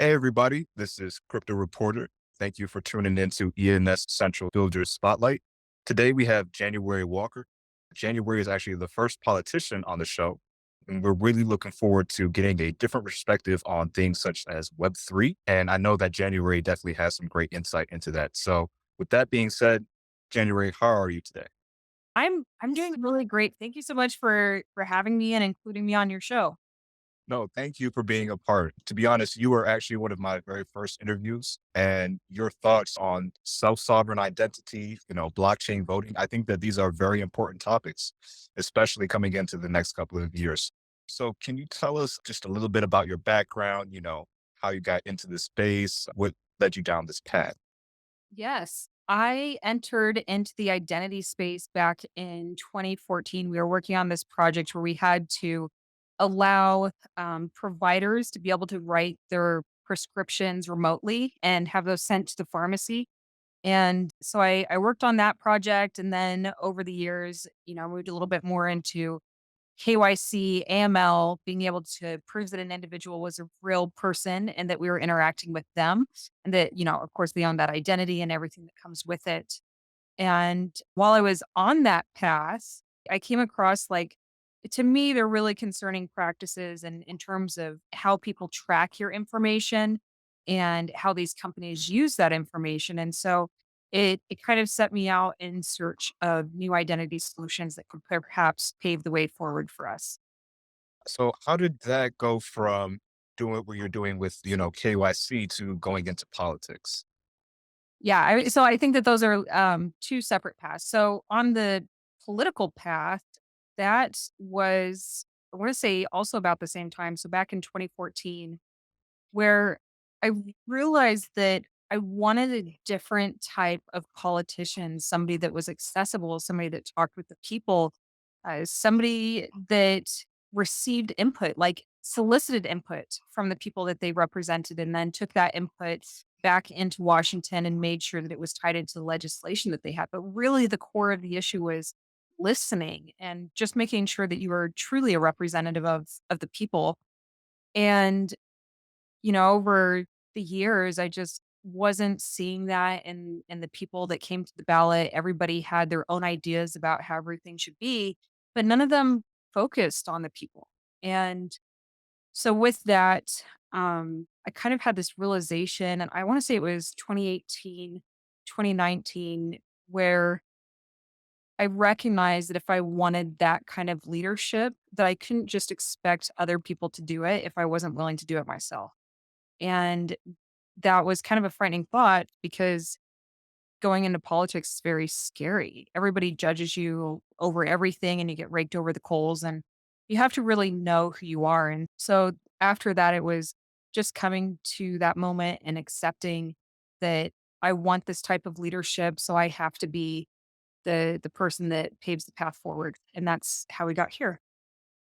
Hey, everybody, this is Crypto Reporter. Thank you for tuning in to ENS Central Builders Spotlight. Today we have January Walker. January is actually the first politician on the show, and we're really looking forward to getting a different perspective on things such as Web3. And I know that January definitely has some great insight into that. So, with that being said, January, how are you today? I'm doing really great. Thank you so much for having me and including me on your show. No, thank you for being a part. To be honest, you were actually one of my very first interviews, and your thoughts on self-sovereign identity, blockchain voting. I think that these are very important topics, especially coming into the next couple of years. So can you tell us just a little bit about your background, how you got into this space, what led you down this path? Yes. I entered into the identity space back in 2014. We were working on this project where we had to allow providers to be able to write their prescriptions remotely and have those sent to the pharmacy. And so I worked on that project. And then over the years, moved a little bit more into KYC, AML, being able to prove that an individual was a real person and that we were interacting with them and that, of course, they own that identity and everything that comes with it. And while I was on that path, I came across to me, they're really concerning practices and in terms of how people track your information and how these companies use that information. And so it kind of set me out in search of new identity solutions that could perhaps pave the way forward for us. So how did that go from doing what you're doing with, KYC to going into politics? Yeah, so I think that those are two separate paths. So on the political path, that was I want to say also about the same time. So back in 2014, where I realized that I wanted a different type of politician, somebody that was accessible, somebody that talked with the people, somebody that received input, like solicited input from the people that they represented, and then took that input back into Washington and made sure that it was tied into the legislation that they had. But really, the core of the issue was listening and just making sure that you were truly a representative of the people. And over the years, I just wasn't seeing that in the people that came to the ballot. Everybody had their own ideas about how everything should be, but none of them focused on the people. And so with that, I kind of had this realization, and I want to say it was 2018, 2019, where I recognized that if I wanted that kind of leadership, that I couldn't just expect other people to do it if I wasn't willing to do it myself. And that was kind of a frightening thought because going into politics is very scary. Everybody judges you over everything and you get raked over the coals and you have to really know who you are. And so after that, it was just coming to that moment and accepting that I want this type of leadership. So I have to be the person that paves the path forward. And that's how we got here.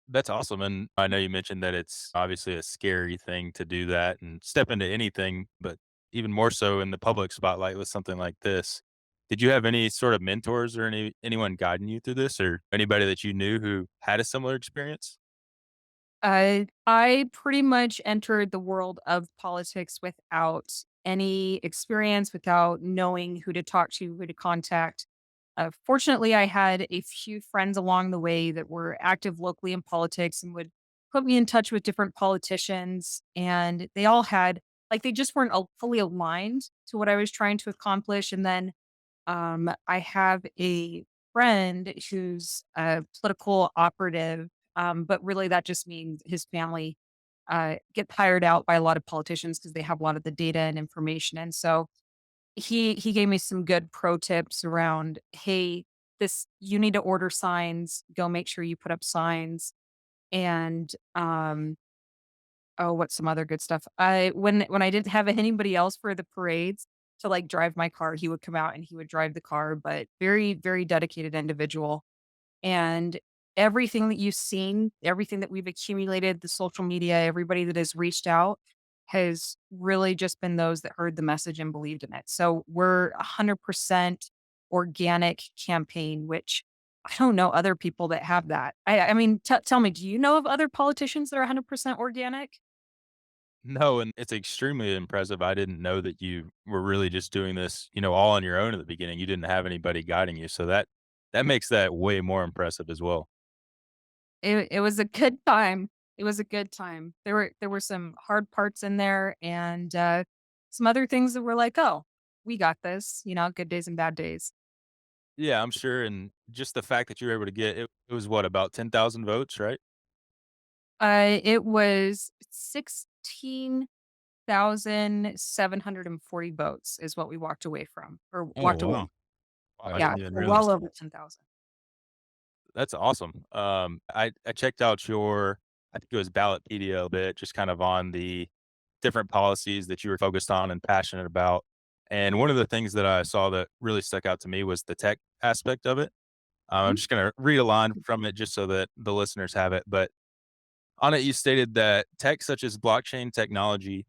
That's awesome, and I know you mentioned that it's obviously a scary thing to do that and step into anything, but even more so in the public spotlight with something like this. Did you have any sort of mentors or anyone guiding you through this or anybody that you knew who had a similar experience? I pretty much entered the world of politics without any experience, without knowing who to talk to, who to contact. Fortunately, I had a few friends along the way that were active locally in politics and would put me in touch with different politicians. And they all had, they just weren't fully aligned to what I was trying to accomplish. And then I have a friend who's a political operative, but really that just means his family get hired out by a lot of politicians because they have a lot of the data and information. And so he gave me some good pro tips around, hey, this you need to order signs. Go make sure you put up signs, and oh, what's some other good stuff? I when I didn't have anybody else for the parades to, drive my car, he would come out and he would drive the car, but very, very dedicated individual. And everything that you've seen, everything that we've accumulated, the social media, everybody that has reached out has really just been those that heard the message and believed in it. So we're 100% organic campaign, which I don't know other people that have that. I mean, tell me, do you know of other politicians that are 100% organic? No, and it's extremely impressive. I didn't know that you were really just doing this, all on your own at the beginning. You didn't have anybody guiding you. So that makes that way more impressive as well. It was a good time. It was a good time. There were some hard parts in there and, some other things that were like, "Oh, we got this," good days and bad days. Yeah, I'm sure. And just the fact that you were able to get it was what, about 10,000 votes, right? It was 16,740 votes is what we walked away from or Oh, walked away. wow. Wow, I Yeah, didn't even so realize well that. over 10,000. That's awesome. I checked out your, I think it was Ballotpedia a bit, just kind of on the different policies that you were focused on and passionate about. And one of the things that I saw that really stuck out to me was the tech aspect of it. I'm Mhm. just going to read a line from it just so that the listeners have it. But on it, you stated that tech such as blockchain technology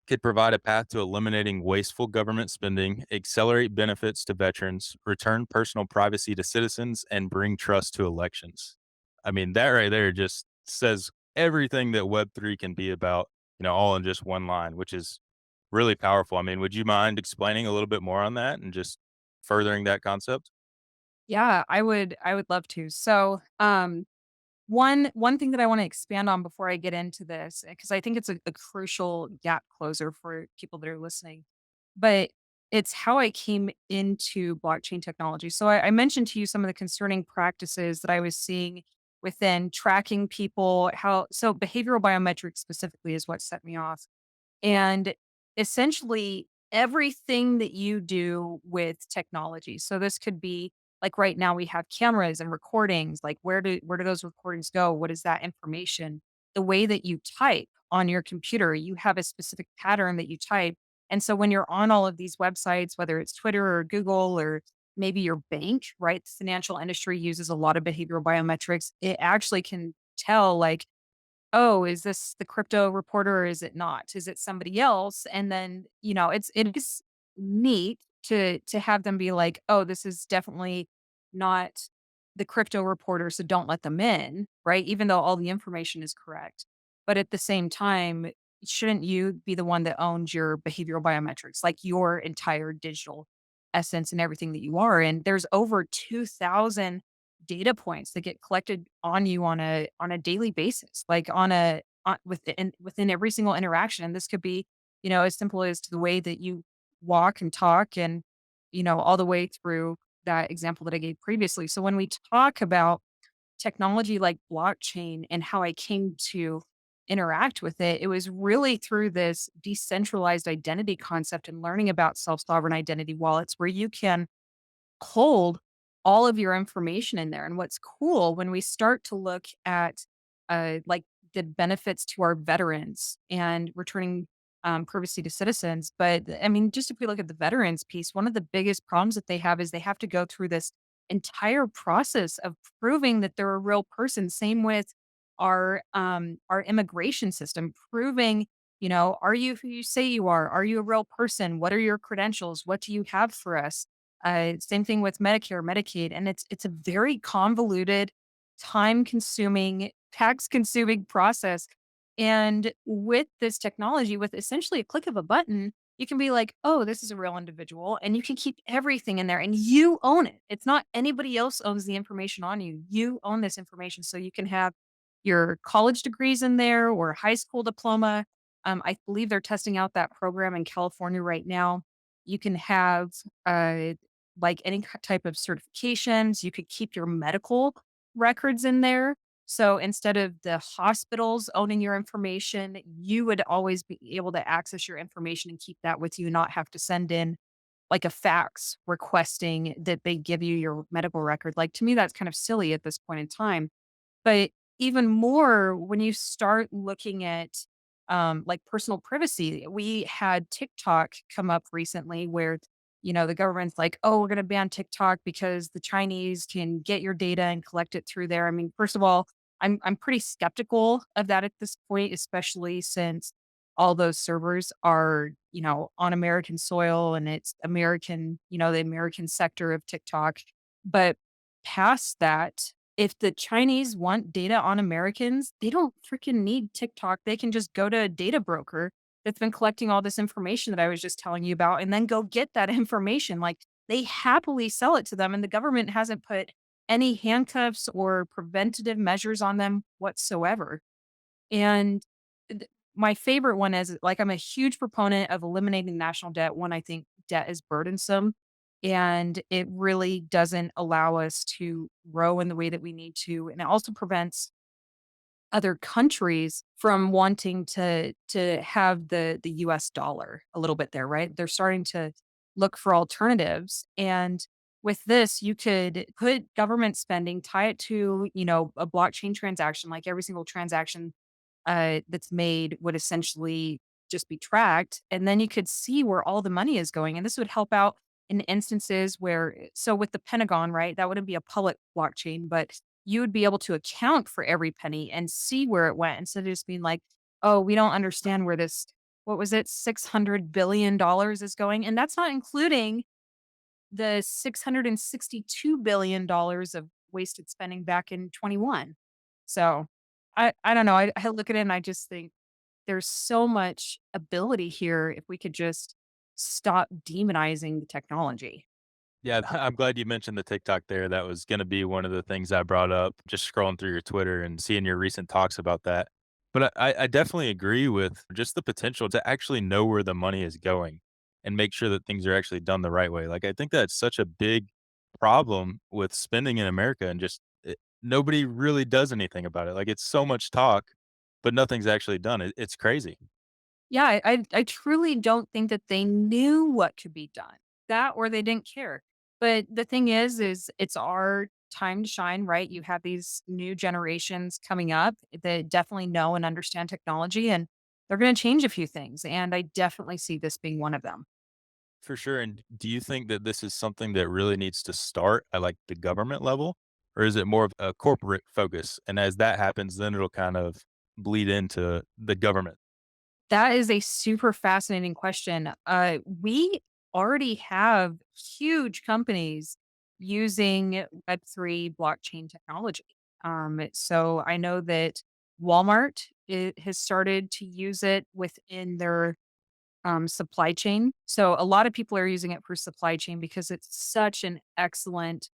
could provide a path to eliminating wasteful government spending, accelerate benefits to veterans, return personal privacy to citizens, and bring trust to elections. I mean, that right there just says everything that Web3 can be about, all in just one line, which is really powerful. I mean, would you mind explaining a little bit more on that and just furthering that concept? Yeah, I would love to. So, one thing that I wanna expand on before I get into this, because I think it's a crucial gap closer for people that are listening, but it's how I came into blockchain technology. So I mentioned to you some of the concerning practices that I was seeing within tracking people, how so behavioral biometrics specifically is what set me off. And essentially, everything that you do with technology. So this could be like right now we have cameras and recordings. Like where do those recordings go? What is that information? The way that you type on your computer, you have a specific pattern that you type. And so when you're on all of these websites, whether it's Twitter or Google or maybe your bank, right? The financial industry uses a lot of behavioral biometrics. It actually can tell like, oh, is this the crypto reporter or is it not? Is it somebody else? And then, it is neat to have them be like, oh, this is definitely not the crypto reporter, so don't let them in, right? Even though all the information is correct. But at the same time, shouldn't you be the one that owns your behavioral biometrics, like your entire digital essence and everything that you are? And there's over 2,000 data points that get collected on you on a daily basis, like within every single interaction. And this could be, as simple as to the way that you walk and talk and, all the way through that example that I gave previously. So when we talk about technology like blockchain and how I came to interact with it, it was really through this decentralized identity concept and learning about self-sovereign identity wallets where you can hold all of your information in there. And what's cool when we start to look at like the benefits to our veterans and returning privacy to citizens. But I mean, just if we look at the veterans piece, one of the biggest problems that they have is they have to go through this entire process of proving that they're a real person. Same with our immigration system, proving, are you who you say you are? Are you a real person? What are your credentials? What do you have for us? Same thing with Medicare, Medicaid, and it's a very convoluted, time-consuming, tax-consuming process. And with this technology, with essentially a click of a button, you can be like, "Oh, this is a real individual," and you can keep everything in there, and you own it. It's not anybody else owns the information on you. You own this information, so you can have your college degrees in there or high school diploma. I believe they're testing out that program in California right now. You can have uh, like any type of certifications. You could keep your medical records in there. So instead of the hospitals owning your information, you would always be able to access your information and keep that with you, not have to send in like a fax requesting that they give you your medical record. Like to me, that's kind of silly at this point in time. But even more when you start looking at, like, personal privacy, we had TikTok come up recently where, the government's like, "Oh, we're gonna ban TikTok because the Chinese can get your data and collect it through there." I mean, first of all, I'm pretty skeptical of that at this point, especially since all those servers are, on American soil and it's American, the American sector of TikTok. But past that if the Chinese want data on Americans, they don't freaking need TikTok. They can just go to a data broker that's been collecting all this information that I was just telling you about and then go get that information. Like they happily sell it to them, and the government hasn't put any handcuffs or preventative measures on them whatsoever. And my favorite one is like I'm a huge proponent of eliminating national debt. One, I think debt is burdensome and it really doesn't allow us to grow in the way that we need to. And it also prevents other countries from wanting to have the US dollar a little bit there, right? They're starting to look for alternatives. And with this, you could put government spending, tie it to, a blockchain transaction, like every single transaction that's made would essentially just be tracked. And then you could see where all the money is going. And this would help out in instances where, so with the Pentagon, right, that wouldn't be a public blockchain, but you would be able to account for every penny and see where it went instead of just being like, oh, we don't understand where this, what was it, $600 billion is going. And that's not including the $662 billion of wasted spending back in 21. So I don't know. I look at it and I just think there's so much ability here if we could just stop demonizing the technology. Yeah, I'm glad you mentioned the TikTok there. That was gonna be one of the things I brought up, just scrolling through your Twitter and seeing your recent talks about that. But I definitely agree with just the potential to actually know where the money is going and make sure that things are actually done the right way. Like, I think that's such a big problem with spending in America and just nobody really does anything about it. Like, it's so much talk, but nothing's actually done. It's crazy. Yeah, I truly don't think that they knew what could be done. That or they didn't care. But the thing is it's our time to shine, right? You have these new generations coming up that definitely know and understand technology and they're going to change a few things. And I definitely see this being one of them. For sure, and do you think that this is something that really needs to start at, like, the government level, or is it more of a corporate focus? And as that happens, then it'll kind of bleed into the government. That is a super fascinating question. We already have huge companies using Web3 blockchain technology. So I know that Walmart has started to use it within their supply chain. So a lot of people are using it for supply chain because it's such an excellent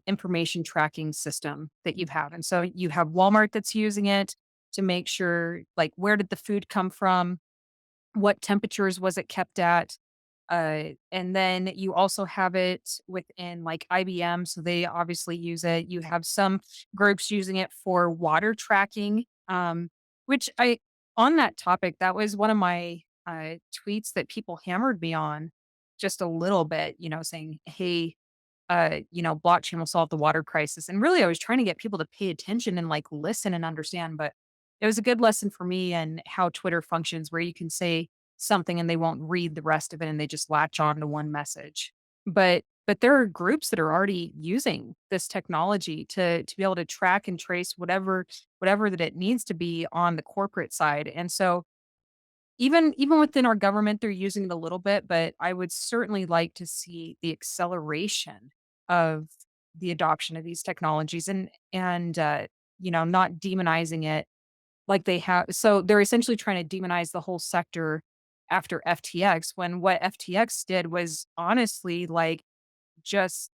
information tracking system that you have. And so you have Walmart that's using it to make sure, like, where did the food come from? What temperatures was it kept at? And then you also have it within like IBM. So they obviously use it. You have some groups using it for water tracking, which on that topic, that was one of my tweets that people hammered me on just a little bit, saying, hey, blockchain will solve the water crisis. And really, I was trying to get people to pay attention and like listen and understand. But it was a good lesson for me and how Twitter functions, where you can say something and they won't read the rest of it and they just latch on to one message. But there are groups that are already using this technology to be able to track and trace whatever that it needs to be on the corporate side. And so even within our government, they're using it a little bit, but I would certainly like to see the acceleration of the adoption of these technologies and not demonizing it like they have. So they're essentially trying to demonize the whole sector after FTX when what FTX did was honestly like just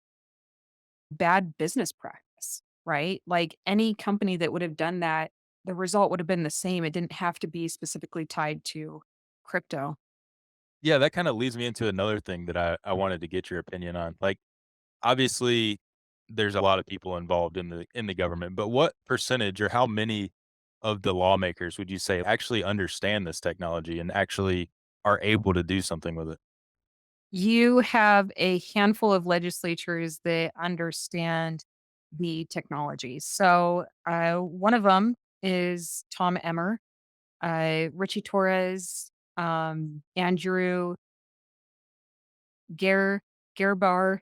bad business practice, right? Like any company that would have done that, the result would have been the same. It didn't have to be specifically tied to crypto. Yeah, that kinda leads me into another thing that I wanted to get your opinion on. Like, obviously, there's a lot of people involved in the government, but what percentage or how many of the lawmakers would you say actually understand this technology and actually are able to do something with it? You have a handful of legislatures that understand the technology. So one of them is Tom Emmer, Richie Torres, Andrew Gar Garbar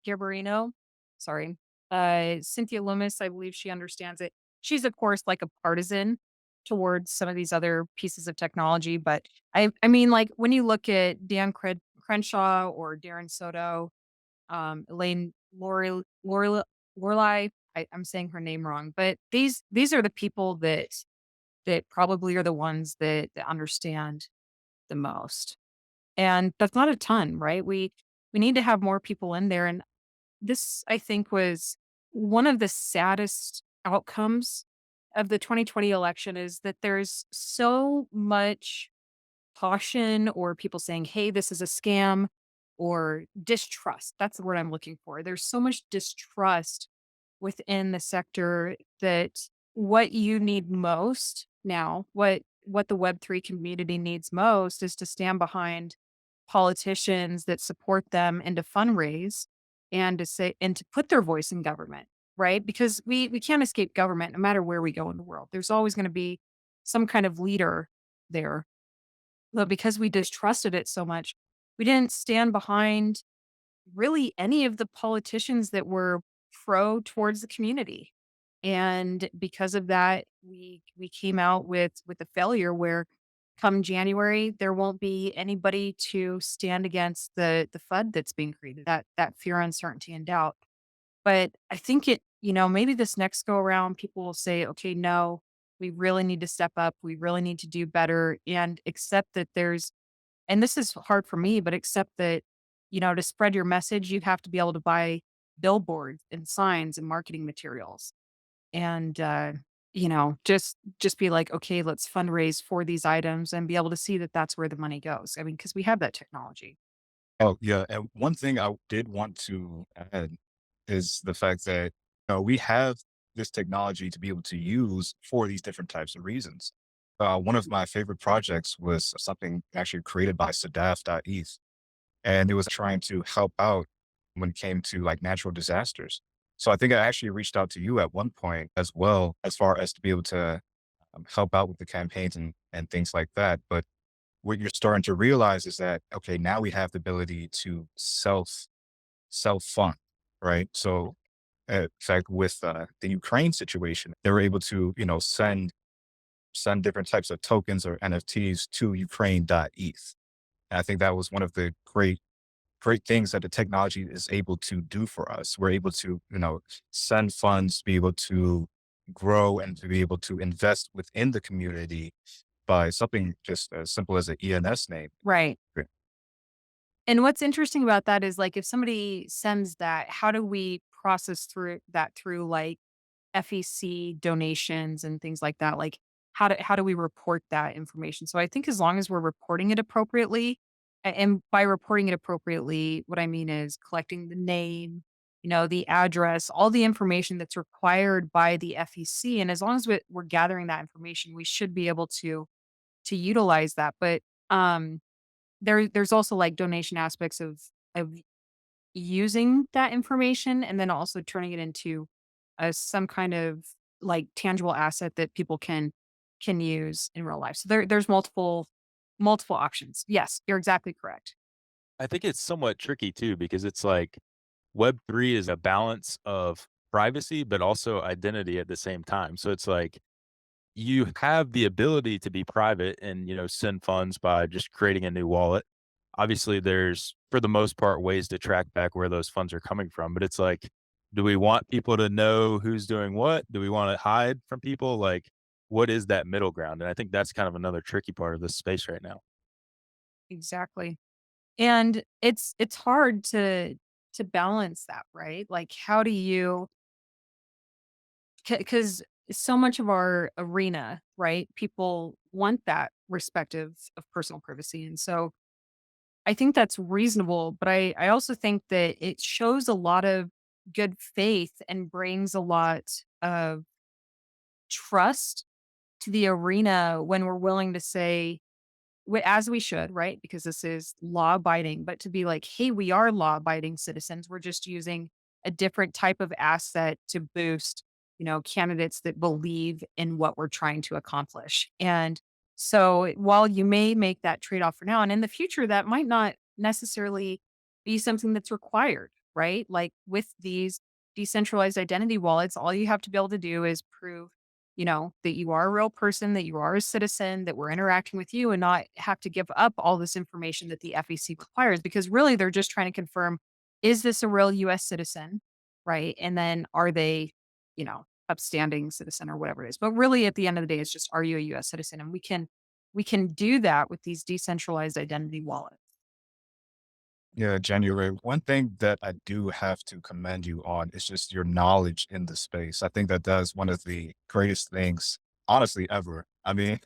Garbarino, sorry, Cynthia Lummis, I believe she understands it. She's, of course, like a partisan towards some of these other pieces of technology, but I mean, like, when you look at Crenshaw or Darren Soto, Elaine Lorelei, I'm saying her name wrong, but these are the people that probably are the ones that understand the most. And that's not a ton, right? We need to have more people in there. And this, I think, was one of the saddest outcomes of the 2020 election is that there's so much caution or people saying, hey, this is a scam or distrust. That's the word I'm looking for. There's so much distrust within the sector that what you need most now, what the Web3 community needs most is to stand behind politicians that support them and to fundraise and to say and to put their voice in government, right? Because we can't escape government no matter where we go in the world. There's always going to be some kind of leader there. But because we distrusted it so much, we didn't stand behind really any of the politicians that were pro towards the community. And because of that, we came out with a failure where come January, there won't be anybody to stand against the FUD that's being created, that fear, uncertainty, and doubt. But I think maybe this next go around, people will say, okay, no, we really need to step up. We really need to do better and accept that and this is hard for me, but accept that, to spread your message, you have to be able to buy billboards and signs and marketing materials. And, just be like, okay, let's fundraise for these items and be able to see that that's where the money goes. I mean, because we have that technology. Oh, yeah. And one thing I did want to add is the fact that we have this technology to be able to use for these different types of reasons. One of my favorite projects was something actually created by Sadaf.eth, and it was trying to help out when it came to like natural disasters. So I think I actually reached out to you at one point as well, as far as to be able to help out with the campaigns and things like that. But what you're starting to realize is that, okay, now we have the ability to self fund, right? So, in fact, with the Ukraine situation, they were able to, send different types of tokens or NFTs to Ukraine.eth. And I think that was one of the great things that the technology is able to do for us. We're able to, send funds, be able to grow and to be able to invest within the community by something just as simple as an ENS name. Right. Great. And what's interesting about that is like if somebody sends that, how do we process through that through like FEC donations and things like that? Like how do we report that information? So I think as long as we're reporting it appropriately, and by reporting it appropriately, what I mean is collecting the name, the address, all the information that's required by the FEC. And as long as we're gathering that information, we should be able to utilize that. But um there's also like donation aspects of using that information and then also turning it into some kind of like tangible asset that people can use in real life. So there's multiple options. Yes, you're exactly correct. I think it's somewhat tricky too because it's like Web3 is a balance of privacy, but also identity at the same time. So it's like you have the ability to be private and, send funds by just creating a new wallet. Obviously, there's, for the most part, ways to track back where those funds are coming from. But it's like, do we want people to know who's doing what? Do we want to hide from people? Like, what is that middle ground? And I think that's kind of another tricky part of this space right now. Exactly. And it's hard to balance that, right? Like how do you because so much of our arena, right? People want that respective of personal privacy. And so I think that's reasonable, but I also think that it shows a lot of good faith and brings a lot of trust to the arena when we're willing to say, as we should, right? Because this is law abiding, but to be like, hey, we are law abiding citizens. We're just using a different type of asset to boost, candidates that believe in what we're trying to accomplish. And so while you may make that trade off for now, and in the future, that might not necessarily be something that's required, right? Like with these decentralized identity wallets, all you have to be able to do is prove that you are a real person, that you are a citizen, that we're interacting with you and not have to give up all this information that the FEC requires because really they're just trying to confirm is this a real US citizen? Right. And then are they upstanding citizen or whatever it is. But really at the end of the day, it's just, are you a US citizen? And we can do that with these decentralized identity wallets. Yeah, January. One thing that I do have to commend you on is just your knowledge in the space. I think that that's one of the greatest things, honestly, ever. I mean,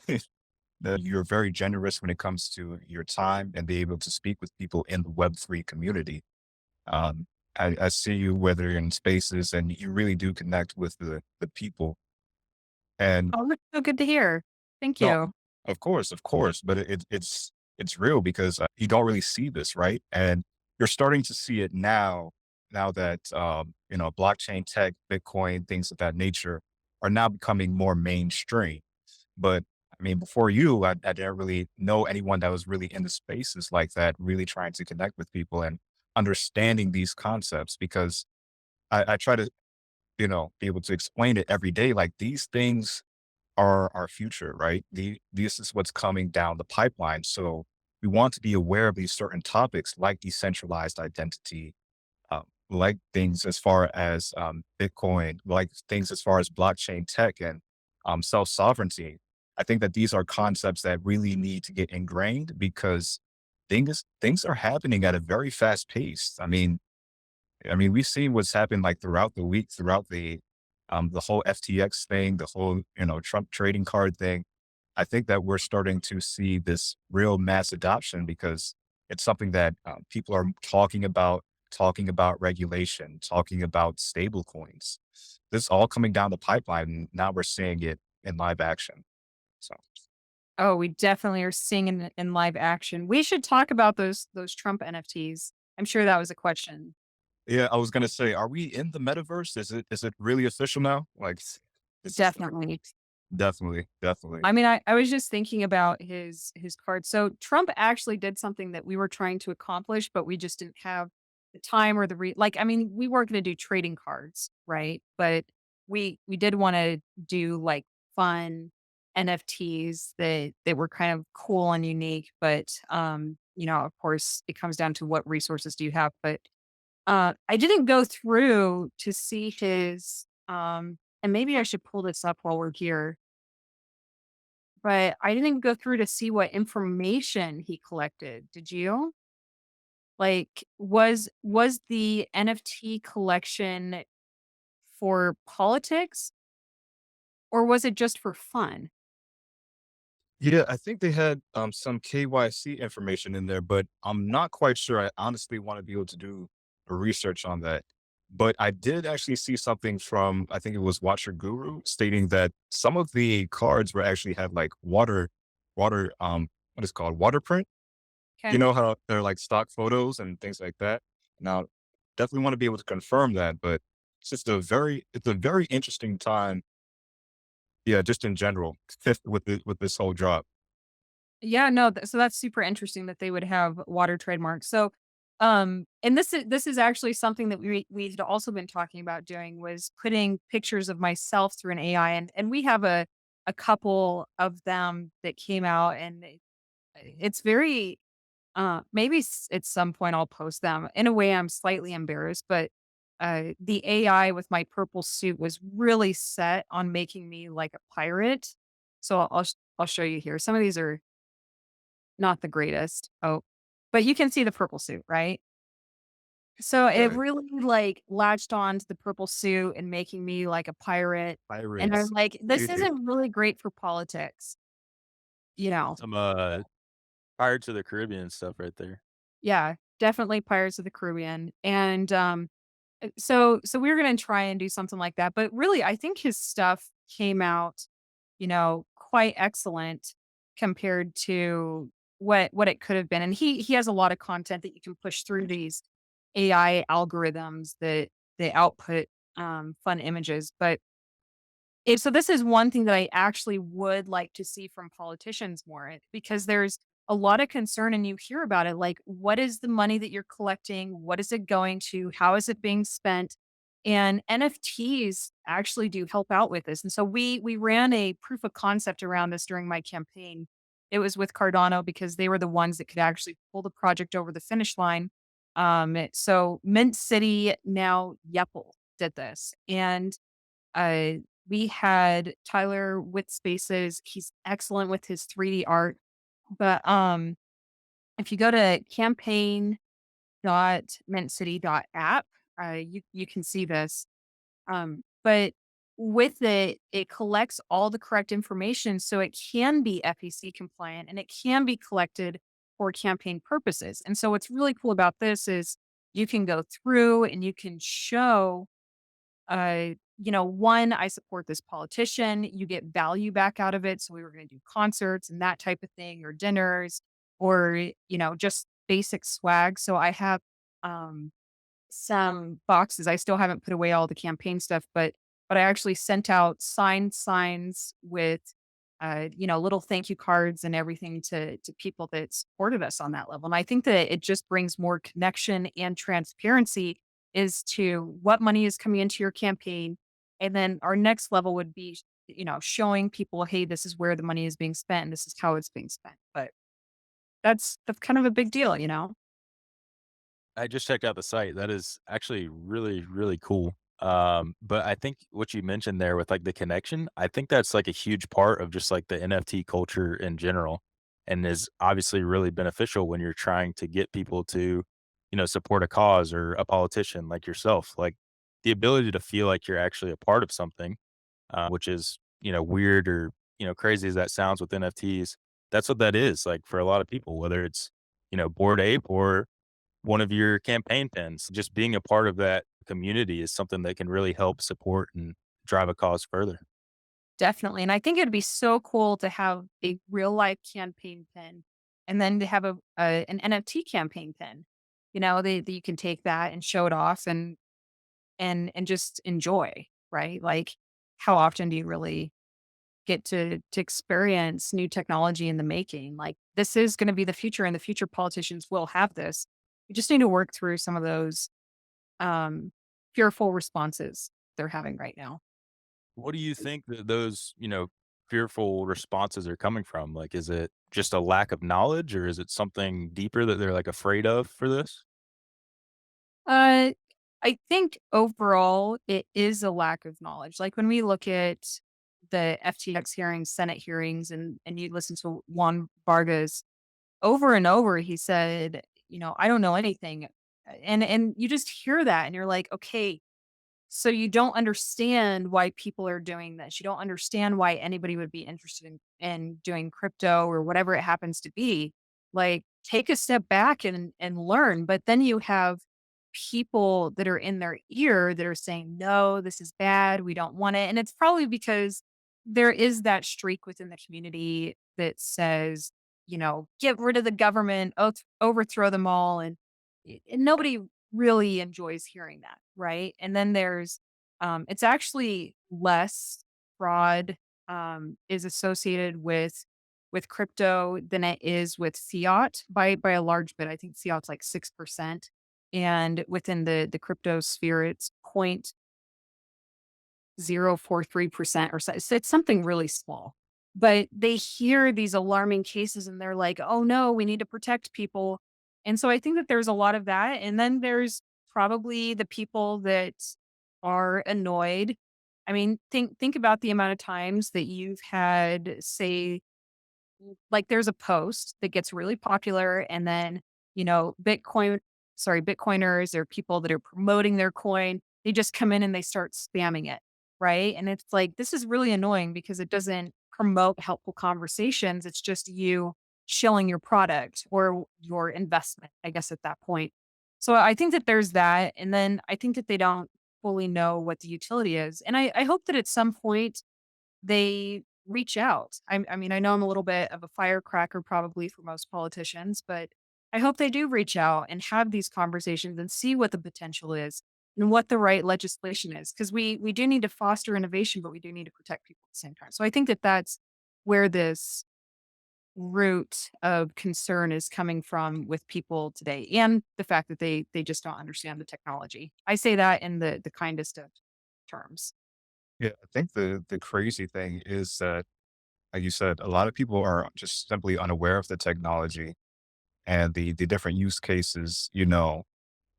that you're very generous when it comes to your time and be able to speak with people in the Web3 community. Um, I see you whether you're in spaces and you really do connect with the people. And Oh, that's so good to hear. Thank no, you. of course, but it's real because you don't really see this, right? And you're starting to see it now. Now that blockchain tech, Bitcoin, things of that nature are now becoming more mainstream. But I mean, before you, I didn't really know anyone that was really in the spaces like that, really trying to connect with people and understanding these concepts because I try to, be able to explain it every day. Like these things are our future, right? This is what's coming down the pipeline. So we want to be aware of these certain topics like decentralized identity, like things as far as Bitcoin, like things as far as blockchain tech and self sovereignty. I think that these are concepts that really need to get ingrained because things are happening at a very fast pace. I mean, we've seen what's happened like throughout the week, throughout the whole FTX thing, the whole Trump trading card thing. I think that we're starting to see this real mass adoption because it's something that people are talking about regulation, talking about stable coins. This is all coming down the pipeline. And now we're seeing it in live action. So Oh, we definitely are seeing in live action. We should talk about those Trump NFTs. I'm sure that was a question. yeah, I was gonna say, are we in the metaverse? Is it really official now? Like, this is Definitely. definitely, definitely. I mean, I was just thinking about his card. So Trump actually did something that we were trying to accomplish, but we just didn't have the time or like I mean, we weren't going to do trading cards, right? But we did want to do like fun NFTs that were kind of cool and unique, but of course it comes down to what resources do you have, but I didn't go through to see his and maybe I should pull this up while we're here, but I didn't go through to see what information he collected. Did you? Like, was the NFT collection for politics or was it just for fun? Yeah, I think they had some KYC information in there, but I'm not quite sure. I honestly want to be able to do a research on that. But I did actually see something from I think it was Watcher Guru stating that some of the cards were actually had like water what is it called water print. You Okay. know how they're like stock photos and things like that. Now, definitely want to be able to confirm that, but it's a very interesting time. Yeah, just in general, with this whole drop. Yeah, no, so that's super interesting that they would have water trademarks. So, and this is actually something that we've also been talking about doing was putting pictures of myself through an AI, and we have a couple of them that came out, and it's very maybe at some point I'll post them. In a way, I'm slightly embarrassed, but the AI with my purple suit was really set on making me like a pirate. So I'll show you here. Some of these are not the greatest. Oh, but you can see the purple suit, right? So it Right. really like latched on to the purple suit and making me like a pirate. And I'm Pirates. like, this isn't really great for politics, you know? Some Pirates of the Caribbean stuff right there. Yeah, definitely Pirates of the Caribbean. And so we were gonna try and do something like that. But really, I think his stuff came out, quite excellent compared to what it could have been. And he has a lot of content that you can push through these AI algorithms that they output fun images. But so this is one thing that I actually would like to see from politicians more because there's a lot of concern and you hear about it like what is the money that you're collecting? What is it going to? How is it being spent? And NFTs actually do help out with this. And so we ran a proof of concept around this during my campaign. It was with Cardano because they were the ones that could actually pull the project over the finish line. So Mint City now Yepple did this. And Uh, we had Tyler with Spaces. He's excellent with his 3D art. But if you go to campaign.mintcity.app, you can see this. But with it, it collects all the correct information so it can be FEC compliant and it can be collected for campaign purposes. And so what's really cool about this is you can go through and you can show uh, one, I support this politician. You get value back out of it. So we were going to do concerts and that type of thing, or dinners, or, just basic swag. So I have um, some boxes. I still haven't put away all the campaign stuff, but I actually sent out signed signs with little thank you cards and everything to people that supported us on that level. And I think that it just brings more connection and transparency is to what money is coming into your campaign. And then our next level would be, showing people, hey, this is where the money is being spent and this is how it's being spent. But that's kind of a big deal. I just checked out the site. That is actually really, really cool. But I think what you mentioned there with like the connection, I think that's like a huge part of just like the NFT culture in general and is obviously really beneficial when you're trying to get people to, support a cause or a politician like yourself. Like the ability to feel like you're actually a part of something, which is, weird or, crazy as that sounds with NFTs. That's what that is like for a lot of people, whether it's, Bored Ape or one of your campaign pins. Just being a part of that community is something that can really help support and drive a cause further. Definitely, and I think it'd be so cool to have a real life campaign pin and then to have an NFT campaign pin. That you can take that and show it off and just enjoy, right? Like, how often do you really get to experience new technology in the making? Like, this is gonna be the future, and the future politicians will have this. You just need to work through some of those, um, fearful responses they're having right now. What do you think that those, fearful responses are coming from? Like, is it just a lack of knowledge or is it something deeper that they're like afraid of for this? Uh, I think overall it is a lack of knowledge. Like when we look at the FTX hearings, Senate hearings, and you listen to Juan Vargas over and over, he said, I don't know anything. And you just hear that and you're like, okay, so you don't understand why people are doing this. You don't understand why anybody would be interested in doing crypto or whatever it happens to be. Like take a step back and learn. But then you have people that are in their ear that are saying, no, this is bad. We don't want it. And it's probably because there is that streak within the community that says, get rid of the government, overthrow them all. And nobody really enjoys hearing that, right? And then there's it's actually less fraud is associated with crypto than it is with fiat by a large bit. I think fiat's like 6%. And within the crypto sphere, it's 0.043% or so. So it's something really small. But they hear these alarming cases and they're like, oh no, we need to protect people. And so I think that there's a lot of that. And then there's probably the people that are annoyed. I mean, think about the amount of times that you've had, say, like there's a post that gets really popular and then, Bitcoiners or people that are promoting their coin, they just come in and they start spamming it, right? And it's like, this is really annoying because it doesn't promote helpful conversations. It's just you shilling your product or your investment, I guess, at that point. So I think that there's that. And then I think that they don't fully know what the utility is. And I hope that at some point they reach out. I mean, I know I'm a little bit of a firecracker probably for most politicians, but I hope they do reach out and have these conversations and see what the potential is and what the right legislation is. Because we do need to foster innovation, but we do need to protect people at the same time. So I think that that's where this root of concern is coming from with people today, and the fact that they just don't understand the technology. I say that in the kindest of terms. Yeah, I think the crazy thing is that, like you said, a lot of people are just simply unaware of the technology and the different use cases,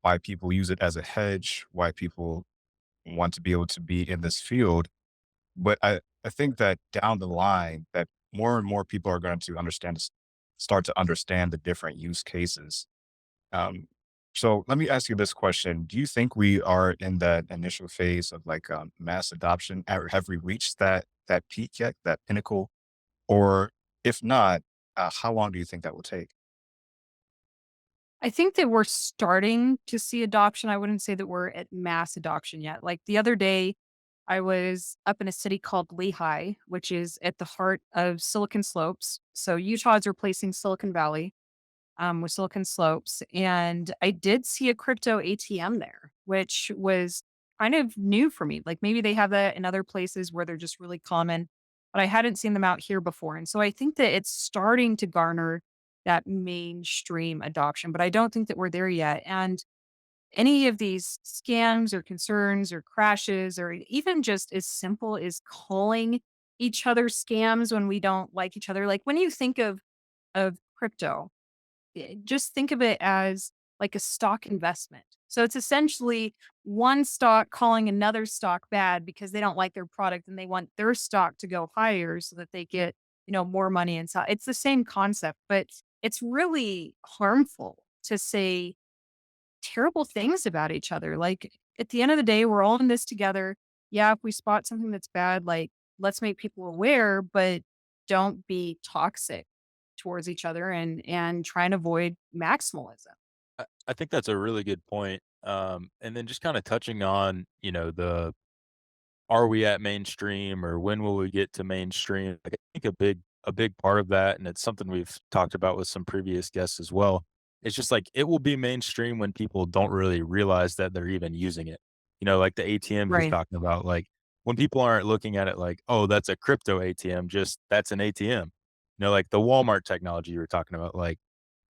why people use it as a hedge, why people, want to be able to be in this field. But I think that down the line that more and more people are going to start to understand the different use cases. Um, so let me ask you this question. Do you think we are in that initial phase of like mass adoption? Have we reached that peak yet, that pinnacle? Or if not, how long do you think that will take? I think that we're starting to see adoption. I wouldn't say that we're at mass adoption yet. Like the other day, I was up in a city called Lehigh, which is at the heart of Silicon Slopes. So Utah is replacing Silicon Valley with Silicon Slopes. And I did see a crypto ATM there, which was kind of new for me. Like maybe they have that in other places where they're just really common, but I hadn't seen them out here before. And so I think that it's starting to garner that mainstream adoption, but I don't think that we're there yet. And any of these scams or concerns or crashes, or even just as simple as calling each other scams when we don't like each other. Like when you think of crypto, just think of it as like a stock investment. So it's essentially one stock calling another stock bad because they don't like their product and they want their stock to go higher so that they get, more money inside. It's the same concept, but it's really harmful to say terrible things about each other. Like at the end of the day, we're all in this together. Yeah, if we spot something that's bad, like let's make people aware, but don't be toxic towards each other and try and avoid maximalism. I think that's a really good point. And then just kind of touching on, the are we at mainstream or when will we get to mainstream? Like, I think a big part of that, and it's something we've talked about with some previous guests as well. It's just like it will be mainstream when people don't really realize that they're even using it. Like the ATMs you're Right. talking about, like when people aren't looking at it like, oh, that's a crypto ATM, just that's an ATM. Like the Walmart technology you were talking about, like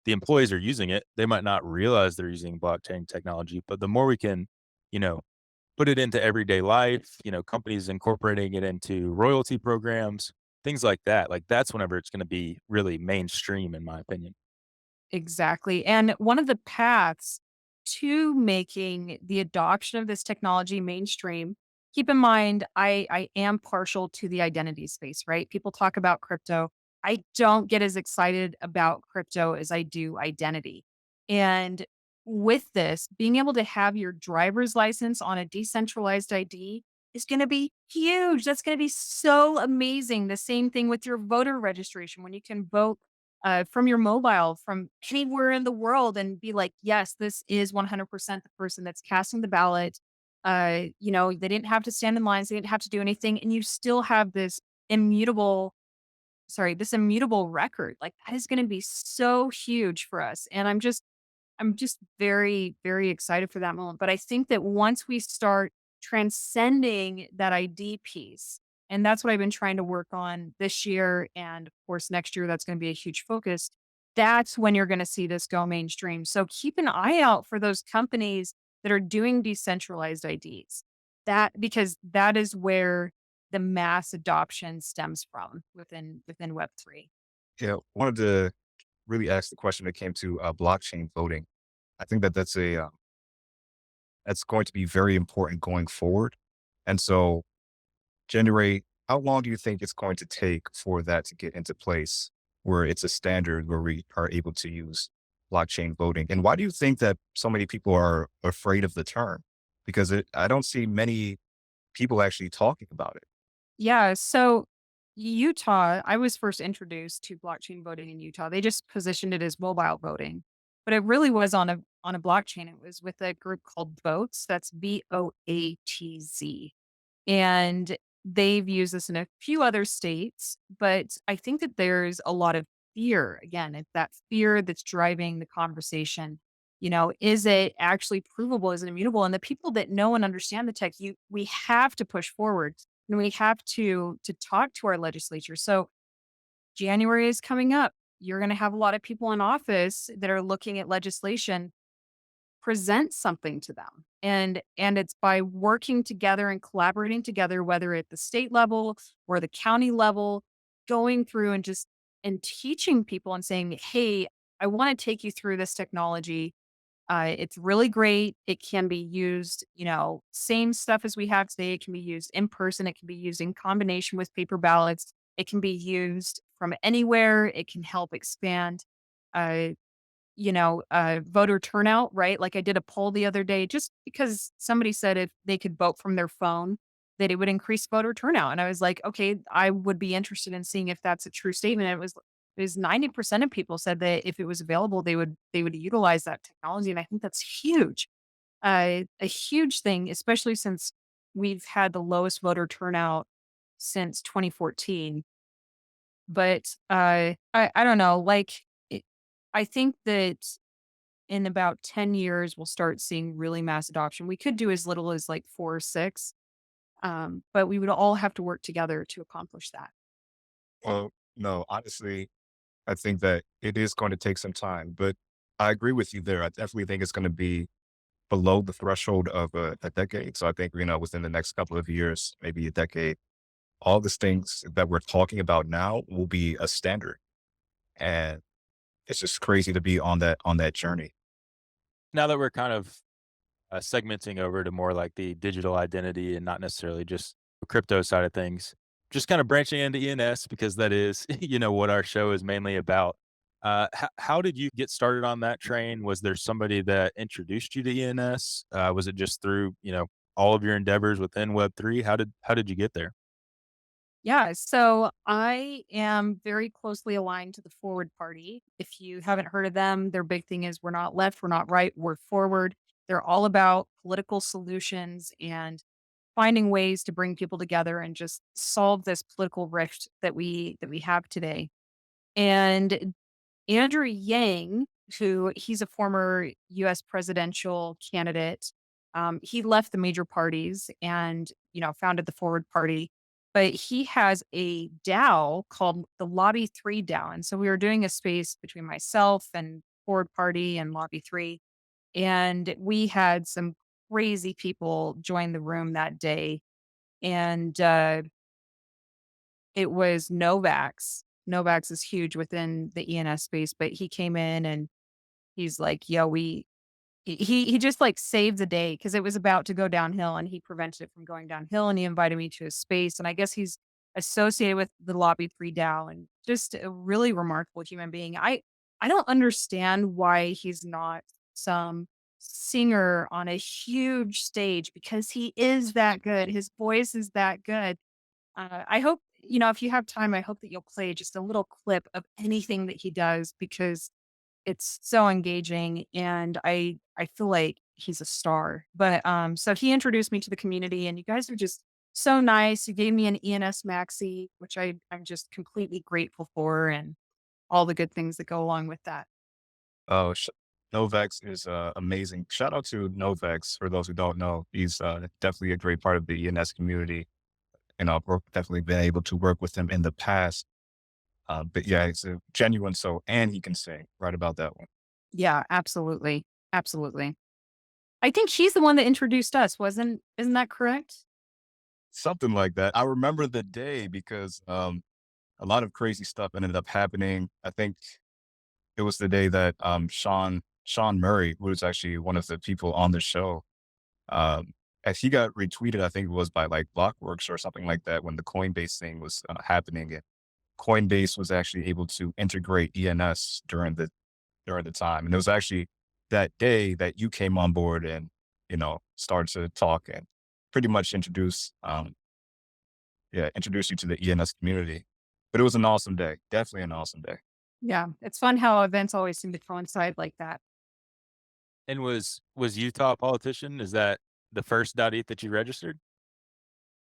the employees are using it. They might not realize they're using blockchain technology, but the more we can, you know, put it into everyday life, companies incorporating it into royalty programs, things like that. Like that's whenever it's going to be really mainstream, in my opinion. Exactly. And one of the paths to making the adoption of this technology mainstream, keep in mind, I am partial to the identity space, right? People talk about crypto. I don't get as excited about crypto as I do identity. And with this, being able to have your driver's license on a decentralized ID is going to be huge. That's going to be so amazing. The same thing with your voter registration when you can vote from your mobile from anywhere in the world and be like, yes, this is 100% the person that's casting the ballot. They didn't have to stand in lines, they didn't have to do anything. And you still have immutable, this immutable record. Like that is going to be so huge for us. And I'm just very, very excited for that moment. But I think that once we start transcending that ID piece, and that's what I've been trying to work on this year. And of course, next year, that's going to be a huge focus. That's when you're going to see this go mainstream. So keep an eye out for those companies that are doing decentralized IDs. Because that is where the mass adoption stems from within Web3. Yeah, wanted to really ask the question that came to blockchain voting. I think that that's going to be very important going forward. And so, January, how long do you think it's going to take for that to get into place where it's a standard where we are able to use blockchain voting? And why do you think that so many people are afraid of the term? Because I don't see many people actually talking about it. Yeah. So Utah, I was first introduced to blockchain voting in Utah. They just positioned it as mobile voting, but it really was on a blockchain. It was with a group called Votes. That's VOATZ, and they've used this in a few other states. But I think that there's a lot of fear. Again, it's that fear that's driving the conversation. Is it actually provable? Is it immutable? And the people that know and understand the tech, we have to push forward and we have to talk to our legislature. So January is coming up. You're going to have a lot of people in office that are looking at legislation. Present something to them, and it's by working together and collaborating together, whether at the state level or the county level, going through and teaching people and saying, hey, I want to take you through this technology. It's really great. It can be used, same stuff as we have today. It can be used in person. It can be used in combination with paper ballots. It can be used from anywhere. It can help expand, uh, voter turnout, right? Like I did a poll the other day just because somebody said if they could vote from their phone, that it would increase voter turnout. And I was like, okay, I would be interested in seeing if that's a true statement. It was 90% of people said that if it was available, they would utilize that technology. And I think that's huge. A huge thing, especially since we've had the lowest voter turnout since 2014. But I don't know, like I think that in about 10 years, we'll start seeing really mass adoption. We could do as little as like 4 or 6, but we would all have to work together to accomplish that. Well, no, honestly, I think that it is going to take some time, but I agree with you there. I definitely think it's going to be below the threshold of a decade. So I think, within the next couple of years, maybe a decade, all these things that we're talking about now will be a standard. And it's just crazy to be on that journey. Now that we're kind of segmenting over to more like the digital identity and not necessarily just the crypto side of things, just kind of branching into ENS because that is, what our show is mainly about. How did you get started on that train? Was there somebody that introduced you to ENS? Was it just through, all of your endeavors within Web3? How did you get there? Yeah, so I am very closely aligned to the Forward Party. If you haven't heard of them, their big thing is we're not left, we're not right, we're forward. They're all about political solutions and finding ways to bring people together and just solve this political rift that we have today. And Andrew Yang, who he's a former US presidential candidate, he left the major parties and, founded the Forward Party. But he has a DAO called the Lobby 3 DAO. And so we were doing a space between myself and Forward Party and Lobby 3. And we had some crazy people join the room that day. And it was Novax. Novax is huge within the ENS space, but he came in and he's like, "Yo, he just like saved the day because it was about to go downhill and he prevented it from going downhill and he invited me to his space." And I guess he's associated with the Lobby 3 DAO and just a really remarkable human being. I don't understand why he's not some singer on a huge stage because he is that good. His voice is that good. I hope, if you have time, I hope that you'll play just a little clip of anything that he does because it's so engaging and I feel like he's a star. But so he introduced me to the community and you guys are just so nice. You gave me an ENS Maxi, which I'm just completely grateful for and all the good things that go along with that. Oh, Novex is amazing. Shout out to Novex. For those who don't know, he's definitely a great part of the ENS community. And I've definitely been able to work with him in the past. But yeah, it's a genuine soul, and he can sing. Right about that one. Yeah, absolutely. Absolutely. I think she's the one that introduced us, isn't that correct? Something like that. I remember the day because a lot of crazy stuff ended up happening. I think it was the day that Sean Murray, who was actually one of the people on the show, as he got retweeted, I think it was by like Blockworks or something like that when the Coinbase thing was happening. And Coinbase was actually able to integrate ENS during the time, and it was actually that day that you came on board and started to talk and pretty much introduce you to the ENS community. But it was an awesome day, definitely an awesome day. Yeah. It's fun how events always seem to coincide like that. And was Utah a politician? Is that the first .eth that you registered?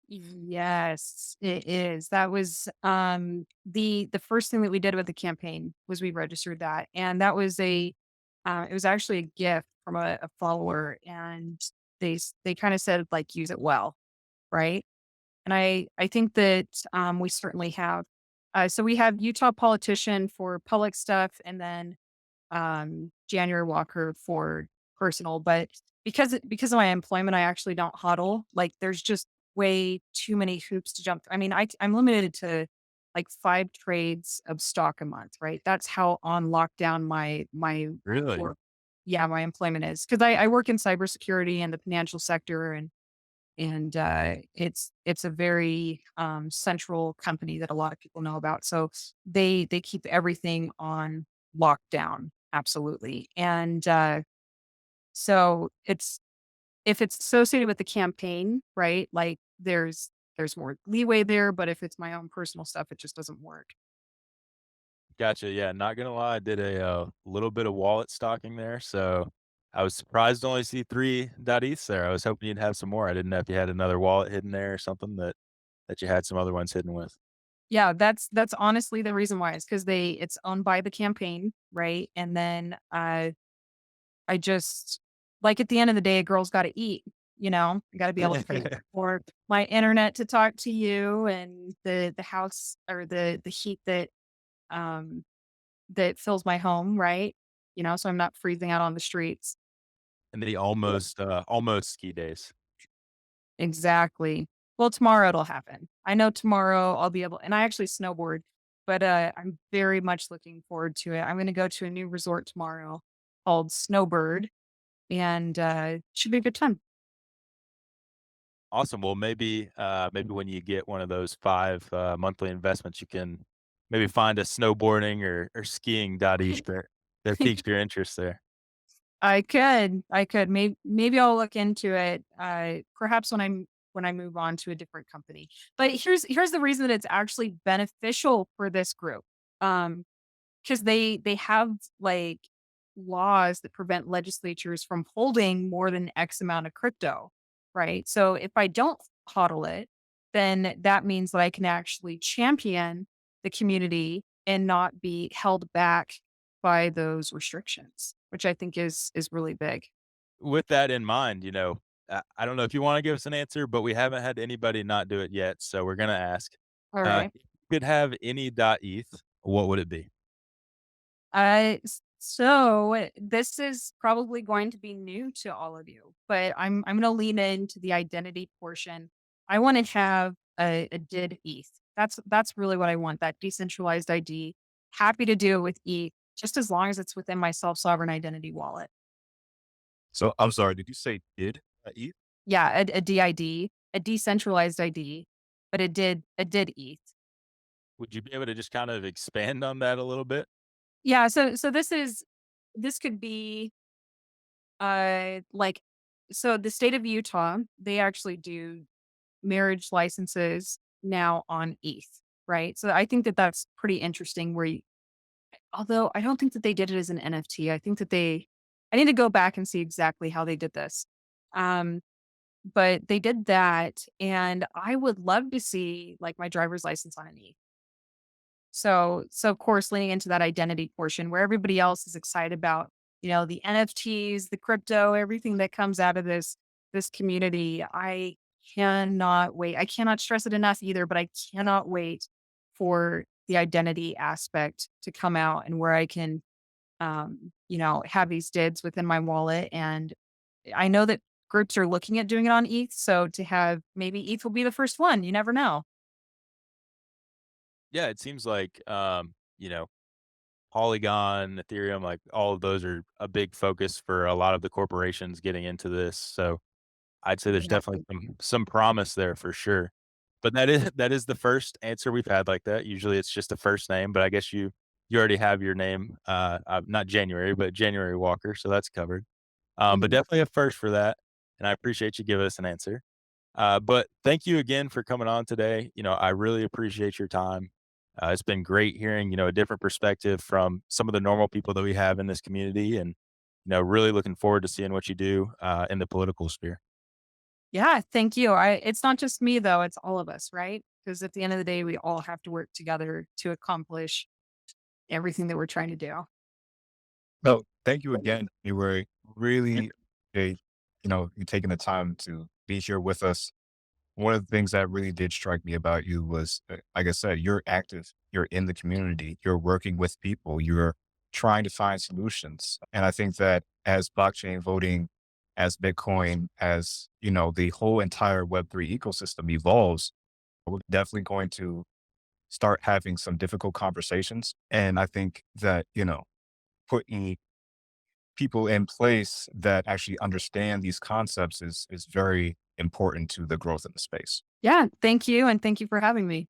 Yes, it is. That was the first thing that we did with the campaign was we registered that. And that was it was actually a gift from a follower and they kind of said like use it well, right? And I think that we certainly have. So we have Utah politician for public stuff and then January Walker for personal, but because of my employment, I actually don't huddle. Like there's just way too many hoops to jump through. I mean, I'm limited to like 5 trades of stock a month, right? That's how on lockdown my Really? work. yeah, my employment is because I work in cybersecurity and the financial sector, and it's a very central company that a lot of people know about. So they keep everything on lockdown, absolutely. And so it's if it's associated with the campaign, right? Like there's more leeway there, but if it's my own personal stuff, it just doesn't work. Gotcha. Yeah, not gonna lie, I did a little bit of wallet stalking there, so I was surprised to only see 3 .eths there. I was hoping you'd have some more. I didn't know if you had another wallet hidden there or something that you had some other ones hidden with. Yeah, that's honestly the reason why is because it's owned by the campaign, right? And then I just like at the end of the day, a girl's got to eat. I got to be able to pay for my internet to talk to you and the house or the heat um that fills my home, right? So I'm not freezing out on the streets. And the almost ski days. Exactly. Well, tomorrow it'll happen. I know tomorrow I'll be able, and I actually snowboard, but I'm very much looking forward to it. I'm going to go to a new resort tomorrow called Snowbird, and should be a good time. Awesome. Well, maybe when you get one of those 5 monthly investments, you can maybe find a snowboarding or skiing .eth that piques your interest there. I could. Maybe I'll look into it. Perhaps when I move on to a different company. But here's the reason that it's actually beneficial for this group. Um, because they have like laws that prevent legislatures from holding more than X amount of crypto, right? So if I don't hodl it, then that means that I can actually champion the community and not be held back by those restrictions, which I think is really big. With that in mind, I don't know if you wanna give us an answer, but we haven't had anybody not do it yet, so we're gonna ask. All right. If you could have any .eth, what would it be? So this is probably going to be new to all of you, but I'm going to lean into the identity portion. I want to have a did ETH. That's really what I want. That decentralized ID. Happy to do it with ETH, just as long as it's within my self sovereign identity wallet. So I'm sorry, did you say did eat? Yeah, a DID, a decentralized ID, but it did ETH. Would you be able to just kind of expand on that a little bit? Yeah. So this could be like so the state of Utah, they actually do marriage licenses now on ETH, right? So I think that that's pretty interesting although I don't think that they did it as an NFT. I need to go back and see exactly how they did this. Um, but they did that and I would love to see like my driver's license on an ETH. So of course, leaning into that identity portion where everybody else is excited about, the NFTs, the crypto, everything that comes out of this community. I cannot wait. I cannot stress it enough either, but I cannot wait for the identity aspect to come out and where I can have these DIDs within my wallet. And I know that groups are looking at doing it on ETH. So to have maybe ETH will be the first one. You never know. Yeah, it seems like, Polygon, Ethereum, like, all of those are a big focus for a lot of the corporations getting into this, so I'd say there's definitely Exactly. some promise there for sure. But that is the first answer we've had like that. Usually, it's just a first name, but I guess you already have your name, not January, but January Walker, so that's covered. But Mhm. definitely a first for that, and I appreciate you giving us an answer. But thank you again for coming on today. I really appreciate your time. It's been great hearing, a different perspective from some of the normal people that we have in this community, and really looking forward to seeing what you do in the political sphere. Yeah, thank you. It's not just me though, it's all of us, right? Because at the end of the day, we all have to work together to accomplish everything that we're trying to do. No, thank you again. You were really a, you taking the time to be here with us. One of the things that really did strike me about you was, like I said, you're active, you're in the community, you're working with people, you're trying to find solutions. And I think that as blockchain voting, as Bitcoin, as, the whole entire Web3 ecosystem evolves, we're definitely going to start having some difficult conversations. And I think that, putting people in place that actually understand these concepts is very important to the growth in the space. Yeah. Thank you. And thank you for having me.